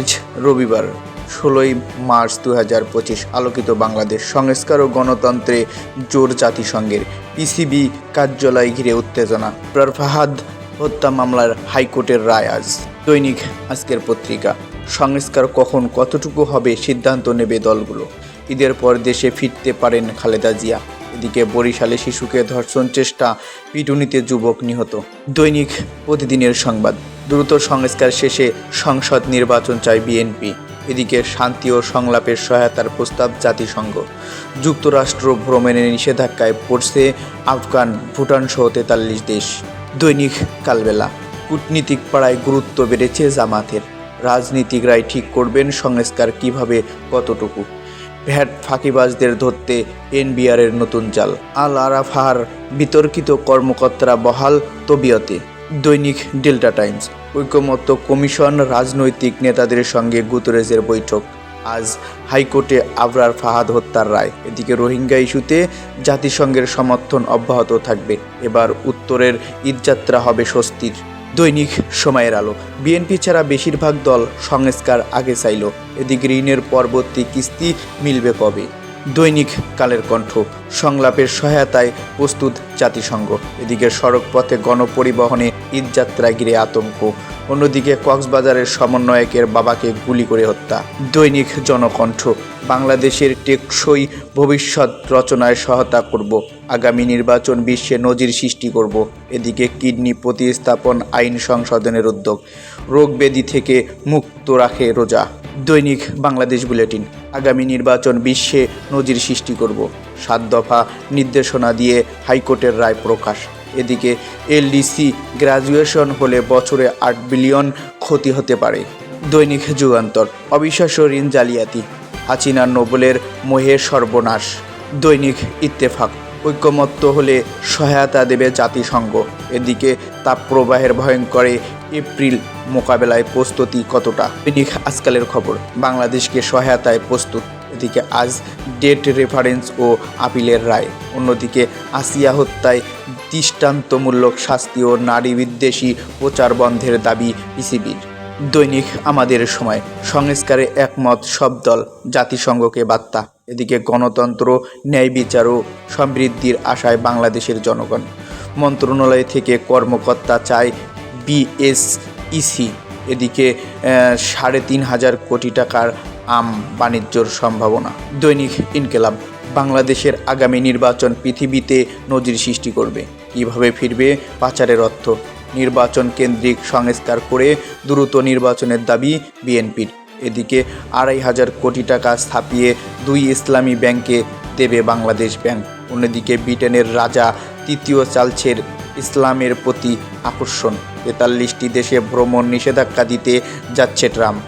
আজ রবিবার 16ই মার্চ 2025। আলোকিত বাংলাদেশ। সংস্কার ও গণতন্ত্রে জোর জাতিসংঘের। পিসিবি কার্যালয় ঘিরে উত্তেজনা। আবরার ফাহাদ হত্যা মামলার হাইকোর্টের রায় আজ। দৈনিক আজকের পত্রিকা। সংস্কার কখন কতটুকু হবে সিদ্ধান্ত নেবে দলগুলো। ঈদের পর দেশে ফিরতে পারেন খালেদা জিয়া। এদিকে বরিশালে শিশুকে ধর্ষণ চেষ্টা, পিটুনিতে যুবক নিহত। দৈনিক প্রতিদিনের সংবাদ। দ্রুত সংস্কার শেষে সংসদ নির্বাচন চায় বিএনপি। এদিকে শান্তি ও সংলাপের সহায়তার প্রস্তাব জাতিসংঘ। যুক্তরাষ্ট্র ভ্রমণের নিষেধাজ্ঞায় পড়ছে আফগান, ভুটান সহ 43 দেশ। দৈনিক কালবেলা। কূটনীতিক পাড়ায় গুরুত্ব বেড়েছে জামাতের। রাজনীতিকরাই ঠিক করবেন সংস্কার কিভাবে, কতটুকু। ভ্যাট ফাঁকিবাজদের ধরতে এনবিআরের নতুন জাল। আল আরাফার বিতর্কিত কর্মকর্তারা বহাল তবিয়তে। দৈনিক ডেল্টা টাইমস। ঐকমত্য কমিশন, রাজনৈতিক নেতাদের সঙ্গে গুতরেজের বৈঠক। আজ হাইকোর্টে আবরার ফাহাদ হত্যার রায়। এদিকে রোহিঙ্গা ইস্যুতে জাতিসংঘের সমর্থন অব্যাহত থাকবে। এবার উত্তরের ঈদযাত্রা হবে স্বস্তির। দৈনিক সময়ের আলো। বিএনপি ছাড়া বেশিরভাগ দল সংস্কার আগে চাইল। এদিকে ঋণের পরবর্তী কিস্তি মিলবে কবে। দৈনিক কালের কণ্ঠ। সংলাপের সহায়তায় প্রস্তুত জাতিসংঘ। এদিকে সড়কপথে গণপরিবহনে ঈদযাত্রা ঘিরে আতঙ্ক। অন্যদিকে কক্সবাজারের সমন্বয়কের বাবাকে গুলি করে হত্যা। দৈনিক জনকণ্ঠ। বাংলাদেশের টেকসই ভবিষ্যৎ রচনায় সহায়তা করব। আগামী নির্বাচন বিশ্বে নজির সৃষ্টি করব। এদিকে কিডনি প্রতিস্থাপন আইন সংশোধনের উদ্যোগ। রোগ ব্যাধি থেকে মুক্ত রাখে রোজা। দৈনিক বাংলাদেশ বুলেটিন। আগামী নির্বাচন বিশ্বে নজির সৃষ্টি করব। 7 দফা নির্দেশনা দিয়ে হাইকোর্টের রায় প্রকাশ। এদিকে এলডিসি গ্র্যাজুয়েশন হলে বছরে 8 বিলিয়ন ক্ষতি হতে পারে। দৈনিক যুগান্তর। অবিশ্বাস্য ঋণ জালিয়াতি, হাসিনা নোবেলের মোহে সর্বনাশ। দৈনিক ইত্তেফাক। ঐকমত্য হলে সহায়তা দেবে জাতিসংঘ। এদিকে তাপপ্রবাহের ভয়ঙ্কর এপ্রিল মোকাবেলায় প্রস্তুতি কতটা। দৈনিক আজকালের খবর। বাংলাদেশকে সহায়তায় প্রস্তুত। এদিকে আজ ডেট রেফারেন্স ও আপিলের রায়। অন্যদিকে আসিয়া হত্যায় দৃষ্টান্তমূলক শাস্তি ও নারী বিদ্বেষী প্রচার বন্ধের দাবি পিসিবির। দৈনিক আমাদের সময়। সংস্কারে একমত সব দল, জাতিসংঘকে বার্তা। এদিকে গণতন্ত্র, ন্যায় বিচার ও সমৃদ্ধির আশায় বাংলাদেশের জনগণ। মন্ত্রণালয় থেকে কর্মকর্তা চায় বিএসইসি। এদিকে 3,500 কোটি টাকার আম বাণিজ্যর সম্ভাবনা। দৈনিক ইনকিলাব। বাংলাদেশের আগামী নির্বাচন পৃথিবীতে নজির সৃষ্টি করবে। কিভাবে ফিরবে পাচারের অর্থ। নির্বাচন কেন্দ্রিক সংস্কার করে দ্রুত নির্বাচনের দাবি বিএনপির। এদিকে 2,500 কোটি টাকা ছাপিয়ে 2 ইসলামী ব্যাংকে দেবে বাংলাদেশ ব্যাংক। অন্যদিকে ব্রিটেনের রাজা 3য় চার্লসের ইসলামের প্রতি আকর্ষণ। 43টি দেশে ভ্রমণ নিষেধাজ্ঞা দিতে যাচ্ছে ট্রাম্প।